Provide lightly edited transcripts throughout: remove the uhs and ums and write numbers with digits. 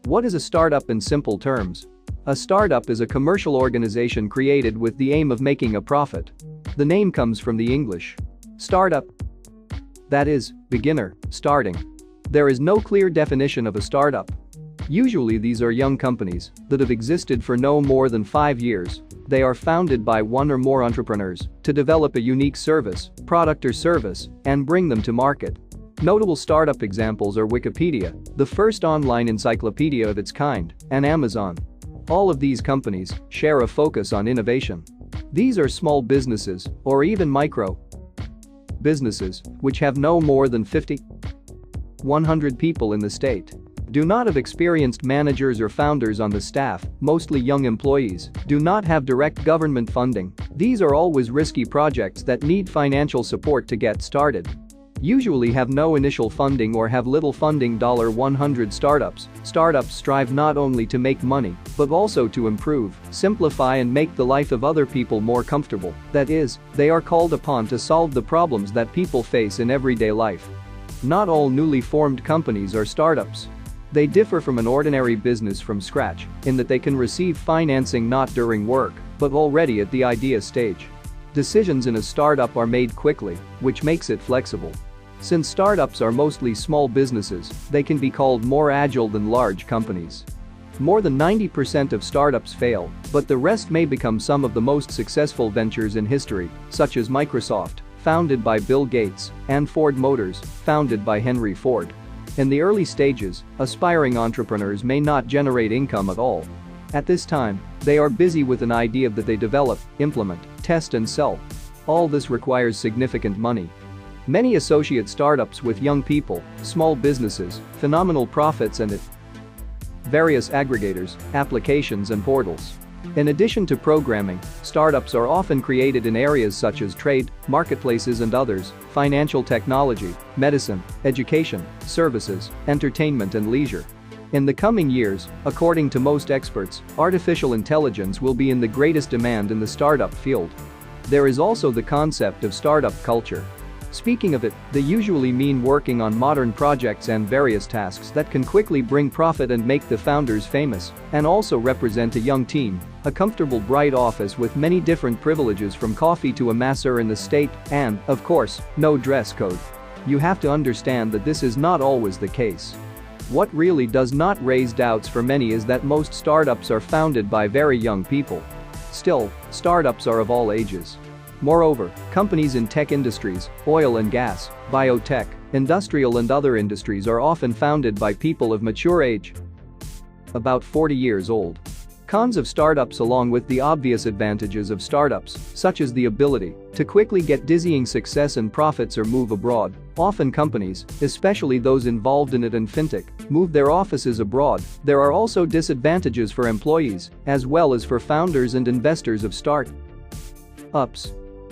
What is a startup in simple terms? A startup is a commercial organization created with the aim of making a profit. The name comes from the English startup, that is, beginner, starting. There is no clear definition of a startup. Usually these are young companies that have existed for no more than 5 years. They are founded by one or more entrepreneurs to develop a unique service, product or service, and bring them to market. Notable startup examples are Wikipedia, the first online encyclopedia of its kind, and Amazon. All of these companies share a focus on innovation. These are small businesses, or even micro businesses, which have no more than 50, 100 people in the state. Do not have experienced managers or founders on the staff, mostly young employees, do not have direct government funding. These are always risky projects that need financial support to get started. Usually have no initial funding or have little funding. 100 startups. Startups strive not only to make money, but also to improve, simplify and make the life of other people more comfortable. That is, they are called upon to solve the problems that people face in everyday life. Not all newly formed companies are startups. They differ from an ordinary business from scratch in that they can receive financing not during work, but already at the idea stage. Decisions in a startup are made quickly, which makes it flexible. Since startups are mostly small businesses, they can be called more agile than large companies. More than 90% of startups fail, but the rest may become some of the most successful ventures in history, such as Microsoft, founded by Bill Gates, and Ford Motors, founded by Henry Ford. In the early stages, aspiring entrepreneurs may not generate income at all. At this time, they are busy with an idea that they develop, implement, test and sell. All this requires significant money. Many associate startups with young people, small businesses, phenomenal profits and various aggregators, applications and portals. In addition to programming, startups are often created in areas such as trade, marketplaces and others, financial technology, medicine, education, services, entertainment and leisure. In the coming years, according to most experts, artificial intelligence will be in the greatest demand in the startup field. There is also the concept of startup culture. Speaking of it, they usually mean working on modern projects and various tasks that can quickly bring profit and make the founders famous, and also represent a young team, a comfortable bright office with many different privileges from coffee to a masseur in the state, and, of course, no dress code. You have to understand that this is not always the case. What really does not raise doubts for many is that most startups are founded by very young people. Still, startups are of all ages. Moreover, companies in tech industries, oil and gas, biotech, industrial and other industries are often founded by people of mature age, about 40 years old. Cons of startups. Along with the obvious advantages of startups, such as the ability to quickly get dizzying success and profits or move abroad, often companies, especially those involved in it and fintech, move their offices abroad. There are also disadvantages for employees, as well as for founders and investors of startups.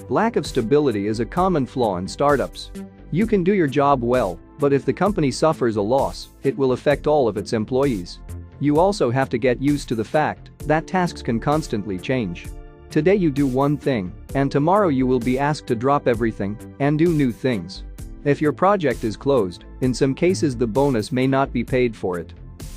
Lack of stability is a common flaw in startups. You can do your job well, but if the company suffers a loss, it will affect all of its employees. You also have to get used to the fact that tasks can constantly change. Today you do one thing, and tomorrow you will be asked to drop everything and do new things. If your project is closed, in some cases the bonus may not be paid for it.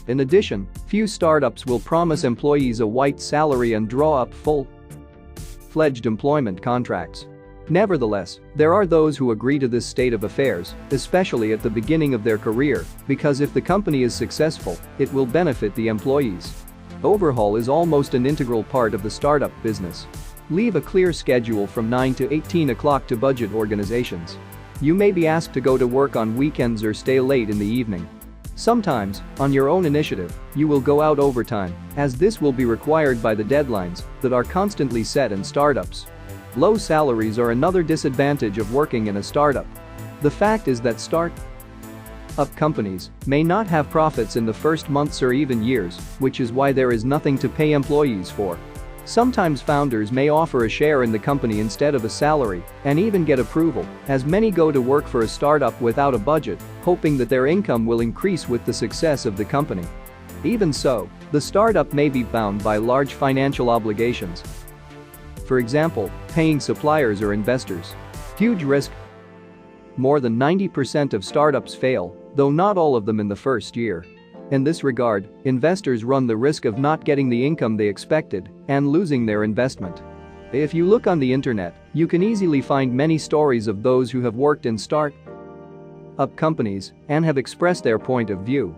In addition, few startups will promise employees a white salary and draw up full-fledged employment contracts. Nevertheless, there are those who agree to this state of affairs, especially at the beginning of their career, because if the company is successful, it will benefit the employees. Overhaul is almost an integral part of the startup business. Leave a clear schedule from 9 to 18 o'clock to budget organizations. You may be asked to go to work on weekends or stay late in the evening. Sometimes, on your own initiative, you will go out overtime, as this will be required by the deadlines that are constantly set in startups. Low salaries are another disadvantage of working in a startup. The fact is that startup companies may not have profits in the first months or even years, which is why there is nothing to pay employees for. Sometimes founders may offer a share in the company instead of a salary, and even get approval, as many go to work for a startup without a budget, hoping that their income will increase with the success of the company. Even so, the startup may be bound by large financial obligations. For example, paying suppliers or investors. Huge risk. More than 90% of startups fail, though not all of them in the first year. In this regard, investors run the risk of not getting the income they expected and losing their investment. If you look on the internet, you can easily find many stories of those who have worked in start-up companies and have expressed their point of view.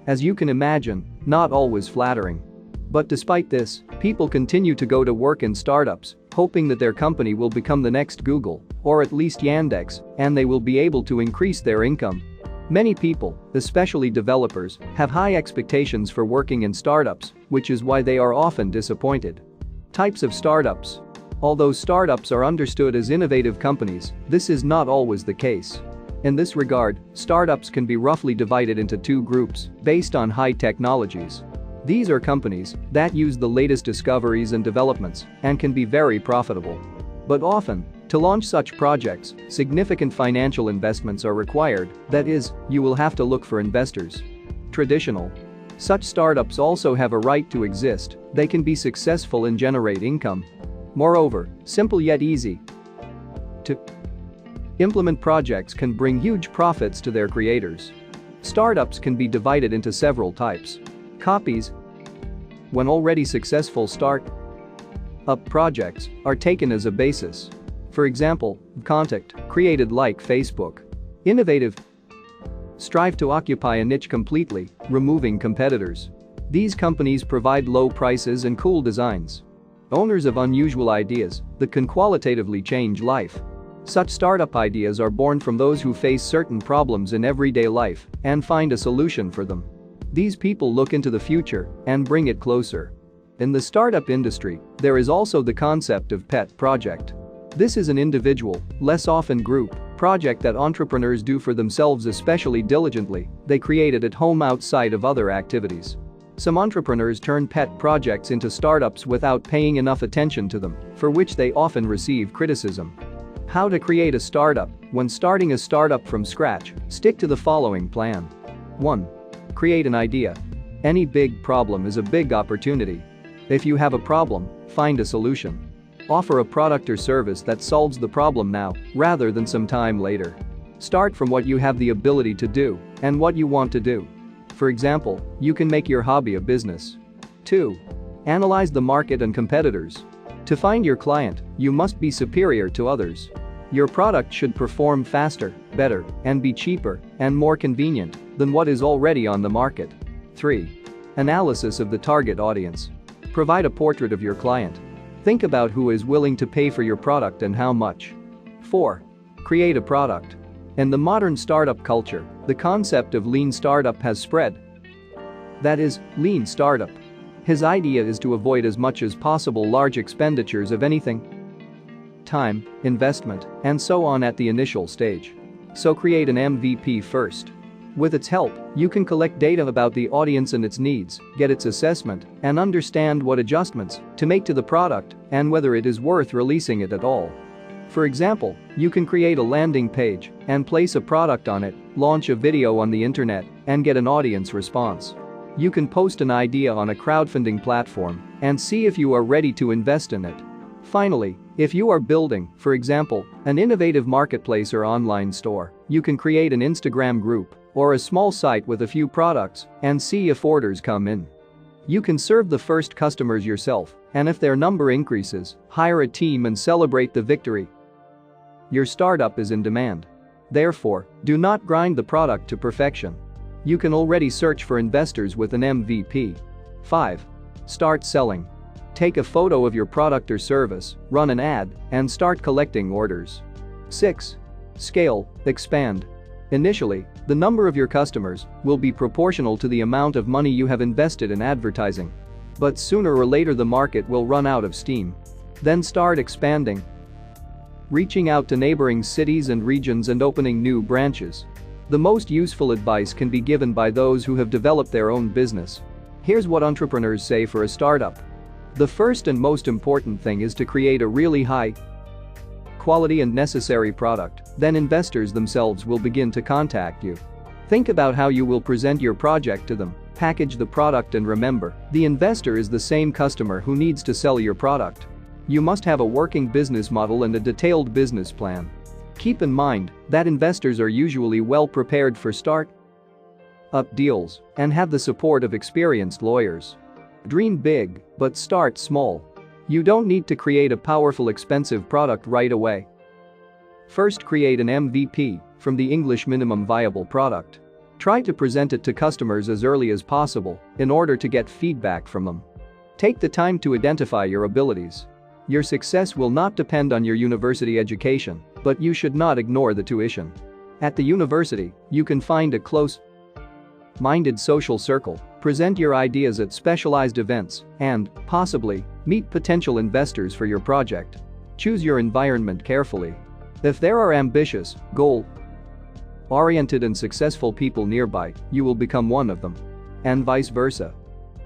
As you can imagine, not always flattering. But despite this, people continue to go to work in startups, hoping that their company will become the next Google, or at least Yandex, and they will be able to increase their income. Many people, especially developers, have high expectations for working in startups, which is why they are often disappointed. Types of startups. Although startups are understood as innovative companies, this is not always the case. In this regard, startups can be roughly divided into two groups based on high technologies. These are companies that use the latest discoveries and developments and can be very profitable. But often, to launch such projects, significant financial investments are required, that is, you will have to look for investors. Traditional. Such startups also have a right to exist, they can be successful and generate income. Moreover, simple yet easy to implement projects can bring huge profits to their creators. Startups can be divided into several types. Copies. When already successful start-up projects are taken as a basis. For example, Contact, created like Facebook. Innovative. Strive to occupy a niche completely, removing competitors. These companies provide low prices and cool designs. Owners of unusual ideas that can qualitatively change life. Such startup ideas are born from those who face certain problems in everyday life and find a solution for them. These people look into the future and bring it closer. In the startup industry, there is also the concept of pet project. This is an individual, less often group, project that entrepreneurs do for themselves especially diligently, they create it at home outside of other activities. Some entrepreneurs turn pet projects into startups without paying enough attention to them, for which they often receive criticism. How to create a startup. When starting a startup from scratch, stick to the following plan. 1. Create an idea. Any big problem is a big opportunity. If you have a problem, find a solution. Offer a product or service that solves the problem now, rather than some time later. Start from what you have the ability to do and what you want to do. For example, you can make your hobby a business. 2. Analyze the market and competitors. To find your client, you must be superior to others. Your product should perform faster, better, and be cheaper and more convenient than what is already on the market. 3. Analysis of the target audience. Provide a portrait of your client. Think about who is willing to pay for your product and how much. 4. Create a product. In the modern startup culture, the concept of lean startup has spread. That is, lean startup. His idea is to avoid as much as possible large expenditures of anything, time, investment, and so on at the initial stage. So create an MVP first. With its help, you can collect data about the audience and its needs, get its assessment, and understand what adjustments to make to the product and whether it is worth releasing it at all. For example, you can create a landing page and place a product on it, launch a video on the internet, and get an audience response. You can post an idea on a crowdfunding platform and see if you are ready to invest in it. Finally, if you are building, for example, an innovative marketplace or online store, you can create an Instagram group or a small site with a few products and see if orders come in. You can serve the first customers yourself, and if their number increases, hire a team and celebrate the victory. Your startup is in demand. Therefore, do not grind the product to perfection. You can already search for investors with an MVP. 5. Start selling. Take a photo of your product or service, run an ad, and start collecting orders. 6. Scale, expand. Initially, the number of your customers will be proportional to the amount of money you have invested in advertising. But sooner or later the market will run out of steam. Then start expanding. Reaching out to neighboring cities and regions and opening new branches. The most useful advice can be given by those who have developed their own business. Here's what entrepreneurs say for a startup. The first and most important thing is to create a really high quality and necessary product, then investors themselves will begin to contact you. Think about how you will present your project to them, package the product, and remember, the investor is the same customer who needs to sell your product. You must have a working business model and a detailed business plan. Keep in mind that investors are usually well prepared for start-up up deals, and have the support of experienced lawyers. Dream big, but start small. You don't need to create a powerful, expensive product right away. First, create an MVP, from the English minimum viable product. Try to present it to customers as early as possible in order to get feedback from them. Take the time to identify your abilities. Your success will not depend on your university education, but you should not ignore the tuition. At the university, you can find a close-minded social circle, present your ideas at specialized events, and, possibly, meet potential investors for your project. Choose your environment carefully. If there are ambitious, goal-oriented and successful people nearby, you will become one of them. And vice versa.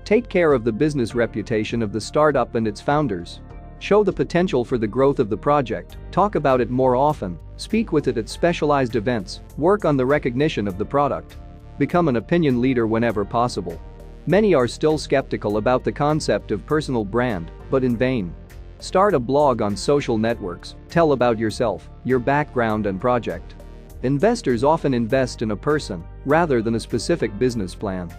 Take care of the business reputation of the startup and its founders. Show the potential for the growth of the project, talk about it more often, speak with it at specialized events, work on the recognition of the product. Become an opinion leader whenever possible. Many are still skeptical about the concept of personal brand, but in vain. Start a blog on social networks, tell about yourself, your background and project. Investors often invest in a person rather than a specific business plan.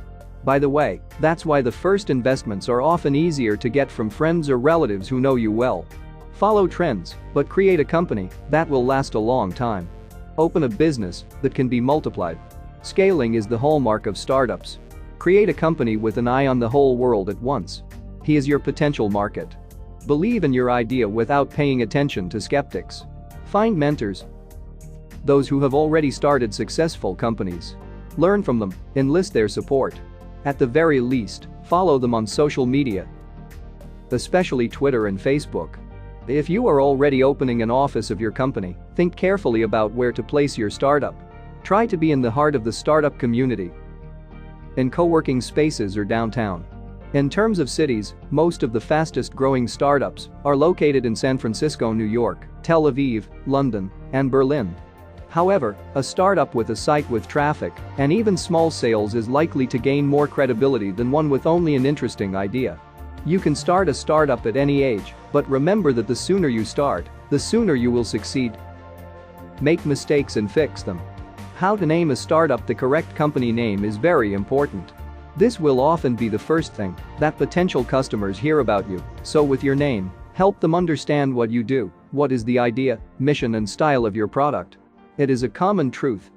By the way, that's why the first investments are often easier to get from friends or relatives who know you well. Follow trends, but create a company that will last a long time. Open a business that can be multiplied. Scaling is the hallmark of startups. Create a company with an eye on the whole world at once. He is your potential market. Believe in your idea without paying attention to skeptics. Find mentors, those who have already started successful companies. Learn from them, enlist their support. At the very least, follow them on social media, especially Twitter and Facebook. If you are already opening an office of your company, think carefully about where to place your startup. Try to be in the heart of the startup community, in co-working spaces or downtown. In terms of cities, most of the fastest growing startups are located in San Francisco, New York, Tel Aviv, London, and Berlin. However, a startup with a site with traffic and even small sales is likely to gain more credibility than one with only an interesting idea. You can start a startup at any age, but remember that the sooner you start, the sooner you will succeed. Make mistakes and fix them. How to name a startup. The correct company name is very important. This will often be the first thing that potential customers hear about you, so with your name, help them understand what you do, what is the idea, mission and style of your product. It is a common truth.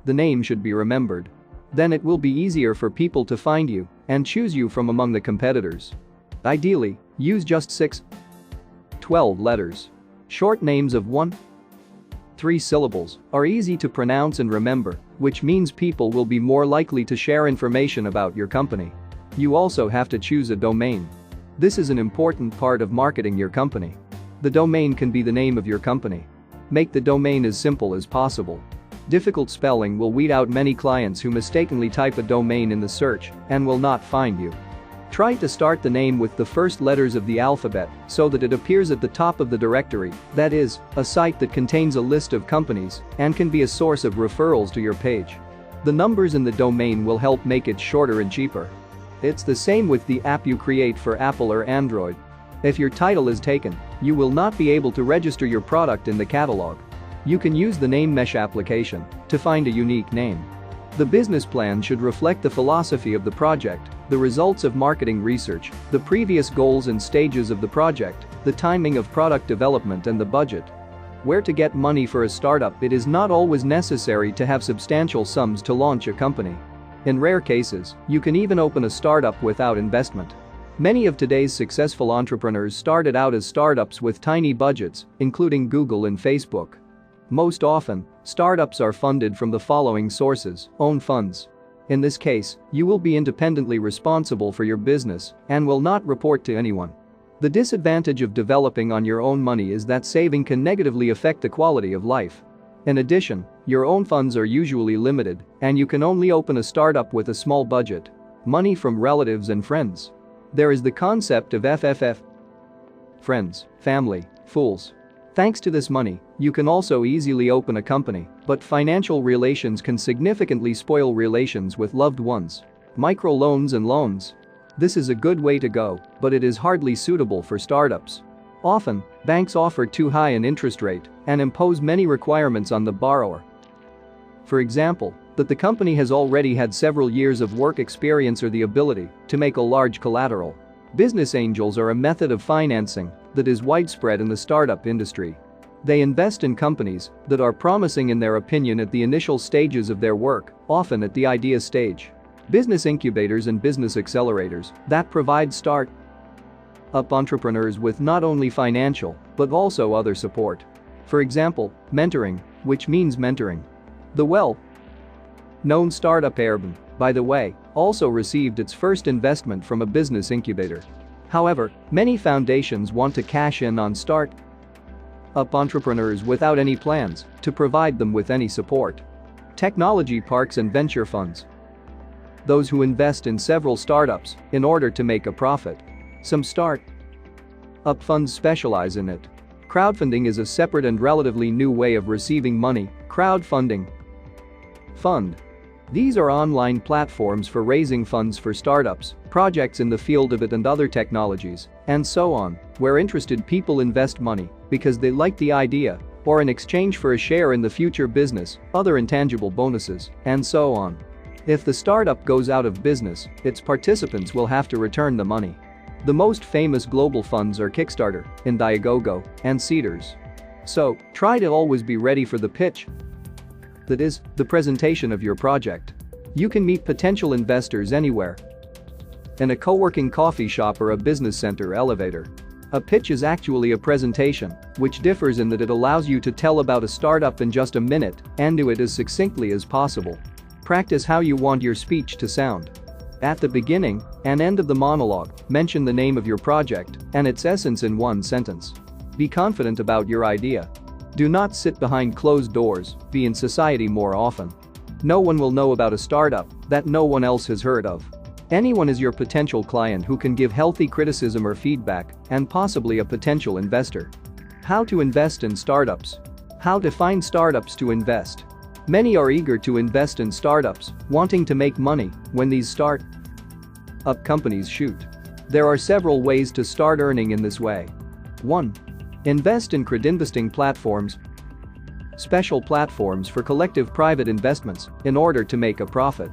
The name should be remembered. Then it will be easier for people to find you and choose you from among the competitors. Ideally, use just 6-12 letters. Short names of 1-3 syllables are easy to pronounce and remember, which means people will be more likely to share information about your company. You also have to choose a domain. This is an important part of marketing your company. The domain can be the name of your company. Make the domain as simple as possible. Difficult spelling will weed out many clients who mistakenly type a domain in the search and will not find you. Try to start the name with the first letters of the alphabet so that it appears at the top of the directory, that is, a site that contains a list of companies and can be a source of referrals to your page. The numbers in the domain will help make it shorter and cheaper. It's the same with the app you create for Apple or Android. If your title is taken, you will not be able to register your product in the catalog. You can use the Name Mesh application to find a unique name. The business plan should reflect the philosophy of the project, the results of marketing research, the previous goals and stages of the project, the timing of product development and the budget. Where to get money for a startup. It is not always necessary to have substantial sums to launch a company. In rare cases, you can even open a startup without investment. Many of today's successful entrepreneurs started out as startups with tiny budgets, including Google and Facebook. Most often, startups are funded from the following sources: own funds. In this case, you will be independently responsible for your business and will not report to anyone. The disadvantage of developing on your own money is that saving can negatively affect the quality of life. In addition, your own funds are usually limited, and you can only open a startup with a small budget. Money from relatives and friends. There is the concept of FFF. Friends, family, fools. Thanks to this money, you can also easily open a company, but financial relations can significantly spoil relations with loved ones. Microloans and loans. This is a good way to go, but it is hardly suitable for startups. Often, banks offer too high an interest rate and impose many requirements on the borrower. For example, that the company has already had several years of work experience or the ability to make a large collateral. Business angels are a method of financing that is widespread in the startup industry. They invest in companies that are promising in their opinion at the initial stages of their work, often at the idea stage. Business incubators and business accelerators that provide start-up entrepreneurs with not only financial but also other support. For example, mentoring, which means mentoring. The well-known startup Airbnb, by the way, also received its first investment from a business incubator. However, many foundations want to cash in on start-up entrepreneurs without any plans to provide them with any support. Technology parks and venture funds. Those who invest in several startups in order to make a profit. Some start-up funds specialize in it. Crowdfunding is a separate and relatively new way of receiving money. Crowdfunding fund. These are online platforms for raising funds for startups, projects in the field of it and other technologies, and so on, where interested people invest money because they like the idea or in exchange for a share in the future business, other intangible bonuses, and so on. If the startup goes out of business, its participants will have to return the money. The most famous global funds are Kickstarter, Indiegogo, and Seedrs. So, try to always be ready for the pitch. That is, the presentation of your project. You can meet potential investors anywhere. In a co-working coffee shop or a business center elevator. A pitch is actually a presentation, which differs in that it allows you to tell about a startup in just a minute and do it as succinctly as possible. Practice how you want your speech to sound. At the beginning and end of the monologue, mention the name of your project and its essence in one sentence. Be confident about your idea. Do not sit behind closed doors, be in society more often. No one will know about a startup that no one else has heard of. Anyone is your potential client who can give healthy criticism or feedback, and possibly a potential investor. How to invest in startups. How to find startups to invest. Many are eager to invest in startups, wanting to make money when these start-up companies shoot. There are several ways to start earning in this way. 1. Invest in crowdinvesting platforms. Special platforms for collective private investments in order to make a profit.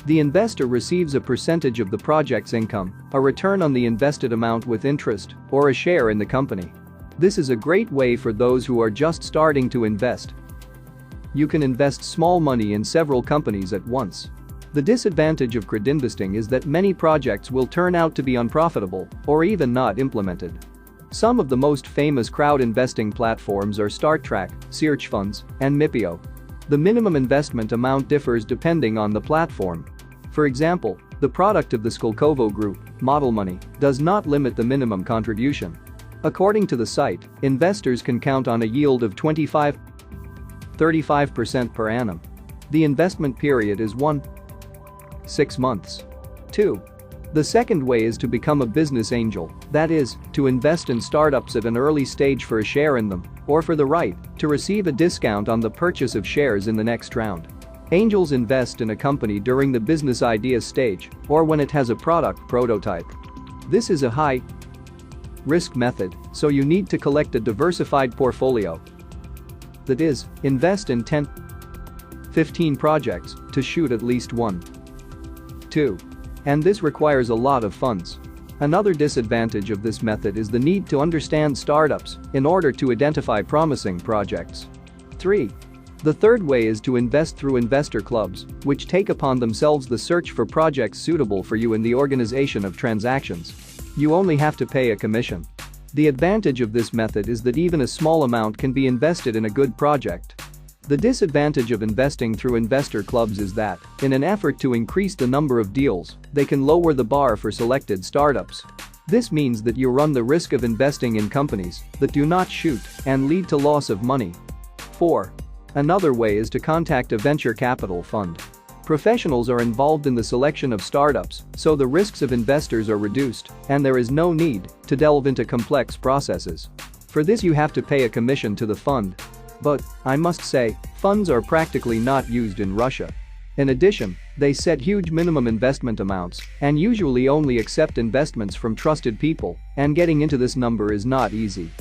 The investor receives a percentage of the project's income, a return on the invested amount with interest, or a share in the company. This is a great way for those who are just starting to invest. You can invest small money in several companies at once. The disadvantage of crowdinvesting is that many projects will turn out to be unprofitable or even not implemented. Some of the most famous crowd investing platforms are StartTrack, Search Funds, and Mipio. The minimum investment amount differs depending on the platform. For example, the product of the Skolkovo Group, Model Money, does not limit the minimum contribution. According to the site, investors can count on a yield of 25-35% per annum. The investment period is 6 months. 2. The second way is to become a business angel, that is, to invest in startups at an early stage for a share in them, or for the right to receive a discount on the purchase of shares in the next round. Angels invest in a company during the business idea stage or when it has a product prototype. This is a high-risk method, so you need to collect a diversified portfolio. That is, invest in 10-15 projects to shoot at least 1-2. And this requires a lot of funds. Another disadvantage of this method is the need to understand startups in order to identify promising projects. 3. The third way is to invest through investor clubs, which take upon themselves the search for projects suitable for you in the organization of transactions. You only have to pay a commission. The advantage of this method is that even a small amount can be invested in a good project. The disadvantage of investing through investor clubs is that, in an effort to increase the number of deals, they can lower the bar for selected startups. This means that you run the risk of investing in companies that do not shoot and lead to loss of money. 4. Another way is to contact a venture capital fund. Professionals are involved in the selection of startups, so the risks of investors are reduced, and there is no need to delve into complex processes. For this you have to pay a commission to the fund. But, I must say, funds are practically not used in Russia. In addition, they set huge minimum investment amounts and usually only accept investments from trusted people, and getting into this number is not easy.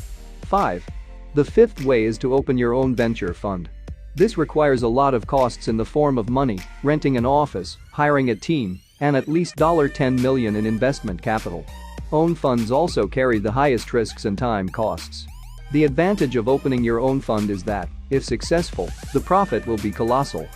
5. The fifth way is to open your own venture fund. This requires a lot of costs in the form of money, renting an office, hiring a team, and at least $10 million in investment capital. Own funds also carry the highest risks and time costs. The advantage of opening your own fund is that, if successful, the profit will be colossal.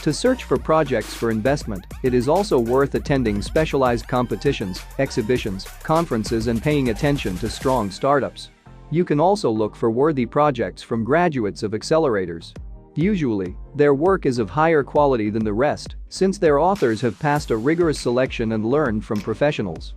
To search for projects for investment, it is also worth attending specialized competitions, exhibitions, conferences, and paying attention to strong startups. You can also look for worthy projects from graduates of accelerators. Usually, their work is of higher quality than the rest, since their authors have passed a rigorous selection and learned from professionals.